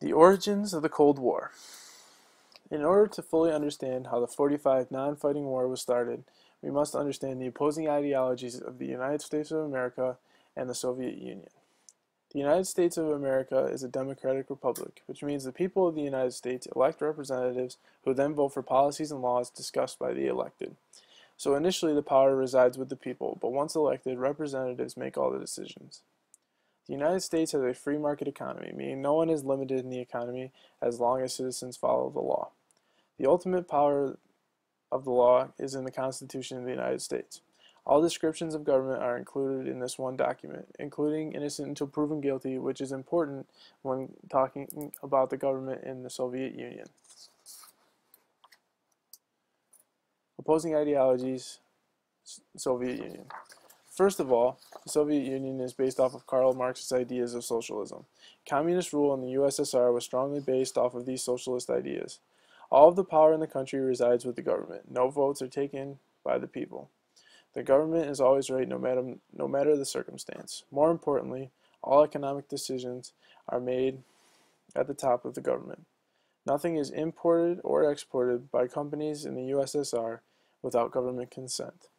The origins of the Cold War. In order to fully understand how the 45 non-fighting war was started, we must understand the opposing ideologies of the United States of America and the Soviet Union. The United States of America is a democratic republic, which means the people of the United States elect representatives who then vote for policies and laws discussed by the elected. So initially the power resides with the people, but once elected, representatives make all the decisions. The United States has a free market economy, meaning no one is limited in the economy as long as citizens follow the law. The ultimate power of the law is in the Constitution of the United States. All descriptions of government are included in this one document, including innocent until proven guilty, which is important when talking about the government in the Soviet Union. Opposing ideologies, Soviet Union. First of all, the Soviet Union is based off of Karl Marx's ideas of socialism. Communist rule in the USSR was strongly based off of these socialist ideas. All of the power in the country resides with the government. No votes are taken by the people. The government is always right no matter the circumstance. More importantly, all economic decisions are made at the top of the government. Nothing is imported or exported by companies in the USSR without government consent.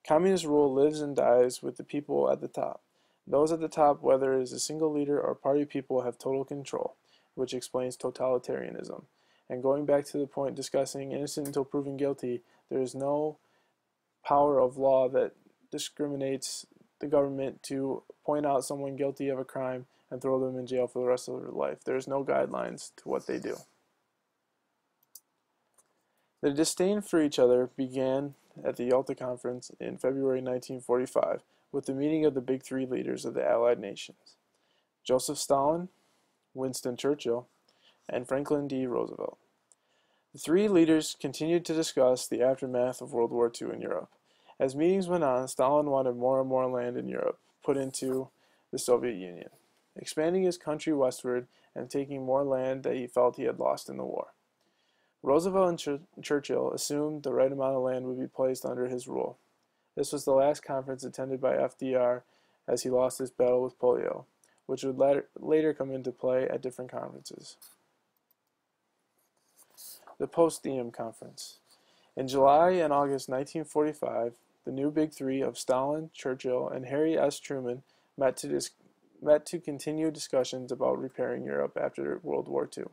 Communist rule lives and dies with the people at the top. Those at the top, whether it is a single leader or party people, have total control, which explains totalitarianism. And going back to the point discussing innocent until proven guilty, there is no power of law that discriminates the government to point out someone guilty of a crime and throw them in jail for the rest of their life. There is no guidelines to what they do. The disdain for each other began at the Yalta Conference in February 1945 with the meeting of the big three leaders of the Allied nations: Joseph Stalin, Winston Churchill, and Franklin D. Roosevelt. The three leaders continued to discuss the aftermath of World War II in Europe. As meetings went on, Stalin wanted more and more land in Europe put into the Soviet Union, expanding his country westward and taking more land that he felt he had lost in the war. Roosevelt and Churchill assumed the right amount of land would be placed under his rule. This was the last conference attended by FDR as he lost his battle with polio, which would later come into play at different conferences. The Potsdam Conference. In July and August 1945, the new big three of Stalin, Churchill, and Harry S. Truman met to continue discussions about repairing Europe after World War II.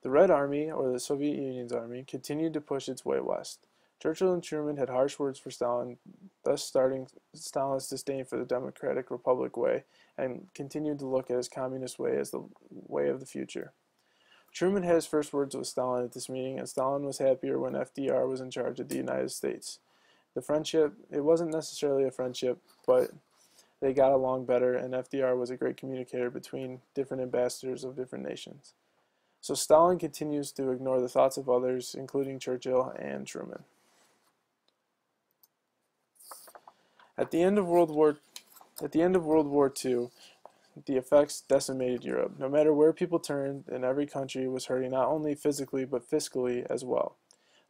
The Red Army, or the Soviet Union's army, continued to push its way west. Churchill and Truman had harsh words for Stalin, thus starting Stalin's disdain for the Democratic Republic way, and continued to look at his communist way as the way of the future. Truman had his first words with Stalin at this meeting, and Stalin was happier when FDR was in charge of the United States. The friendship, it wasn't necessarily a friendship, but they got along better, and FDR was a great communicator between different ambassadors of different nations. So Stalin continues to ignore the thoughts of others, including Churchill and Truman. At the end of World War II, the effects decimated Europe. No matter where people turned, and every country was hurting not only physically but fiscally as well.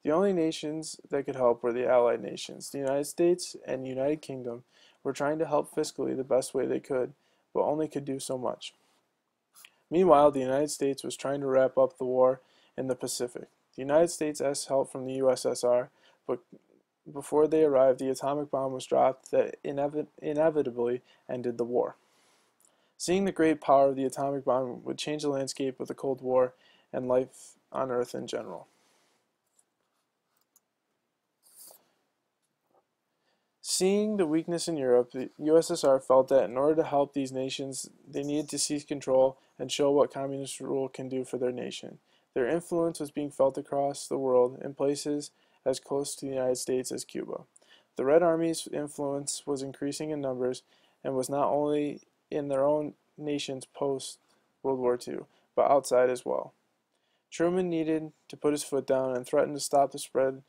The only nations that could help were the Allied nations. The United States and the United Kingdom were trying to help fiscally the best way they could, but only could do so much. Meanwhile, the United States was trying to wrap up the war in the Pacific. The United States asked help from the USSR, but before they arrived, the atomic bomb was dropped that inevitably ended the war. Seeing the great power of the atomic bomb would change the landscape of the Cold War and life on Earth in general. Seeing the weakness in Europe, the USSR felt that in order to help these nations, they needed to seize control and show what communist rule can do for their nation. Their influence was being felt across the world in places as close to the United States as Cuba. The Red Army's influence was increasing in numbers and was not only in their own nations post-World War II, but outside as well. Truman needed to put his foot down and threatened to stop the spread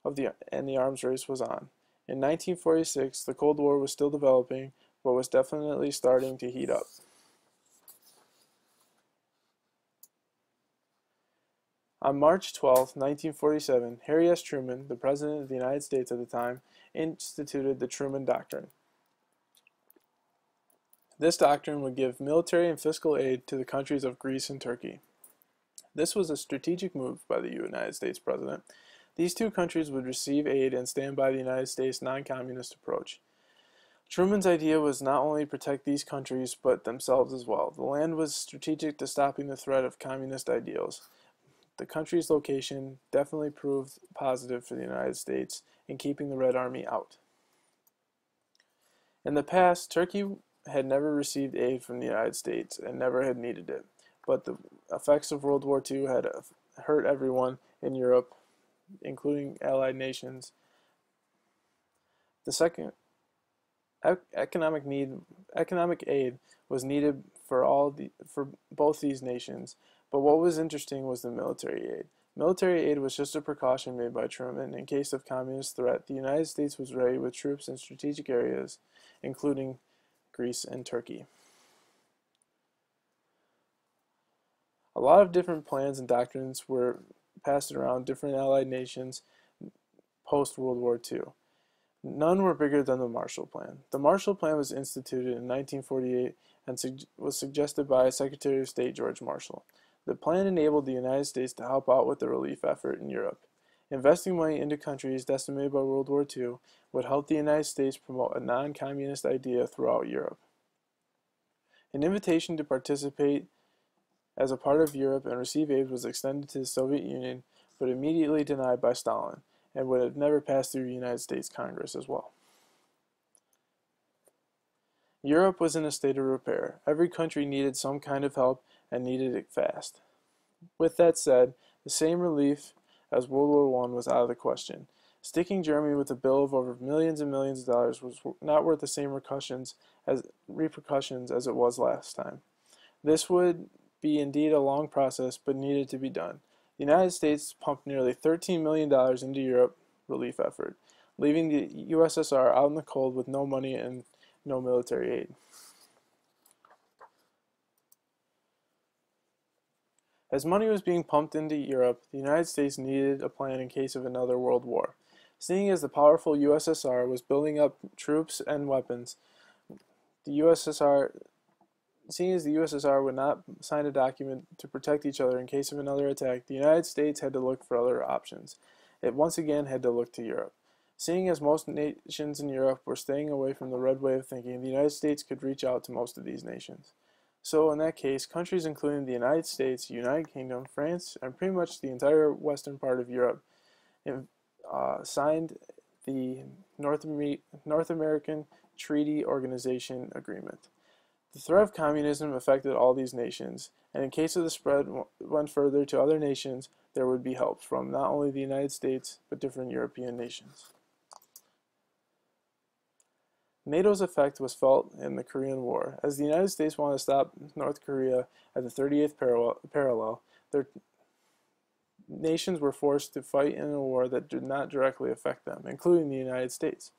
of the arms race was on. In 1946, the Cold War was still developing, but was definitely starting to heat up. On March 12, 1947, Harry S. Truman, the President of the United States at the time, instituted the Truman Doctrine. This doctrine would give military and fiscal aid to the countries of Greece and Turkey. This was a strategic move by the United States president. These two countries would receive aid and stand by the United States' non-communist approach. Truman's idea was not only protect these countries, but themselves as well. The land was strategic to stopping the threat of communist ideals. The country's location definitely proved positive for the United States in keeping the Red Army out. In the past, Turkey had never received aid from the United States and never had needed it, but the effects of World War II had hurt everyone in Europe, including Allied nations. The second economic aid was needed for both these nations, but what was interesting was the military aid. Military aid was just a precaution made by Truman in case of communist threat. The United States was ready with troops in strategic areas, including Greece and Turkey. A lot of different plans and doctrines were passed around different Allied nations post-World War II. None were bigger than the Marshall Plan. The Marshall Plan was instituted in 1948 and was suggested by Secretary of State George Marshall. The plan enabled the United States to help out with the relief effort in Europe. Investing money into countries decimated by World War II would help the United States promote a non-communist idea throughout Europe. An invitation to participate as a part of Europe and receive aid was extended to the Soviet Union, but immediately denied by Stalin, and would have never passed through the United States Congress as well. Europe was in a state of repair. Every country needed some kind of help and needed it fast. With that said, the same relief as World War I was out of the question. Sticking Germany with a bill of over millions and millions of dollars was not worth the same repercussions as it was last time. This would be indeed a long process, but needed to be done. The United States pumped nearly $13 million into Europe relief effort, leaving the USSR out in the cold with no money and no military aid. As money was being pumped into Europe, the United States needed a plan in case of another world war. Seeing as the powerful USSR was building up troops and weapons, seeing as the USSR would not sign a document to protect each other in case of another attack, the United States had to look for other options. It once again had to look to Europe. Seeing as most nations in Europe were staying away from the red way of thinking, the United States could reach out to most of these nations. So in that case, countries including the United States, United Kingdom, France, and pretty much the entire western part of Europe signed the North American Treaty Organization Agreement. The threat of communism affected all these nations, and in case of the spread went further to other nations, there would be help from not only the United States, but different European nations. NATO's effect was felt in the Korean War. As the United States wanted to stop North Korea at the 38th parallel, their nations were forced to fight in a war that did not directly affect them, including the United States.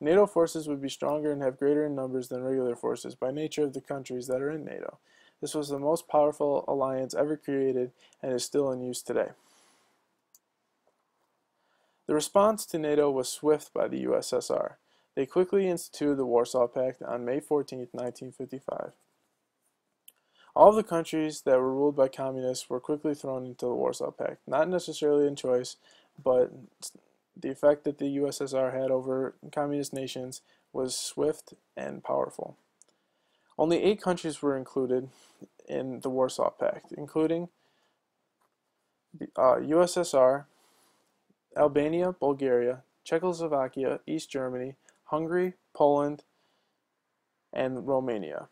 NATO forces would be stronger and have greater in numbers than regular forces by nature of the countries that are in NATO. This was the most powerful alliance ever created and is still in use today. The response to NATO was swift by the USSR. They quickly instituted the Warsaw Pact on May 14, 1955. All of the countries that were ruled by communists were quickly thrown into the Warsaw Pact, not necessarily in choice, but the effect that the USSR had over communist nations was swift and powerful. Only 8 countries were included in the Warsaw Pact, including the USSR, Albania, Bulgaria, Czechoslovakia, East Germany, Hungary, Poland, and Romania.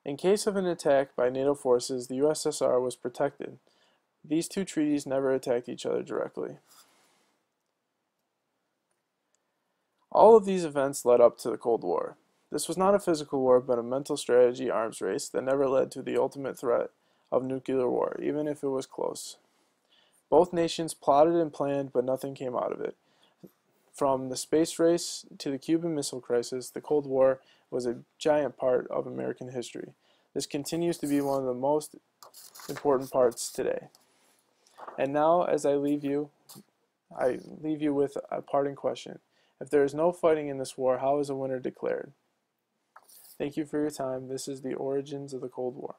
In case of an attack by NATO forces, the USSR was protected. These two treaties never attacked each other directly. All of these events led up to the Cold War. This was not a physical war, but a mental strategy arms race that never led to the ultimate threat of nuclear war, even if it was close. Both nations plotted and planned, but nothing came out of it. From the space race to the Cuban Missile Crisis, the Cold War was a giant part of American history. This continues to be one of the most important parts today. And now, as I leave you with a parting question. If there is no fighting in this war, how is a winner declared? Thank you for your time. This is The Origins of the Cold War.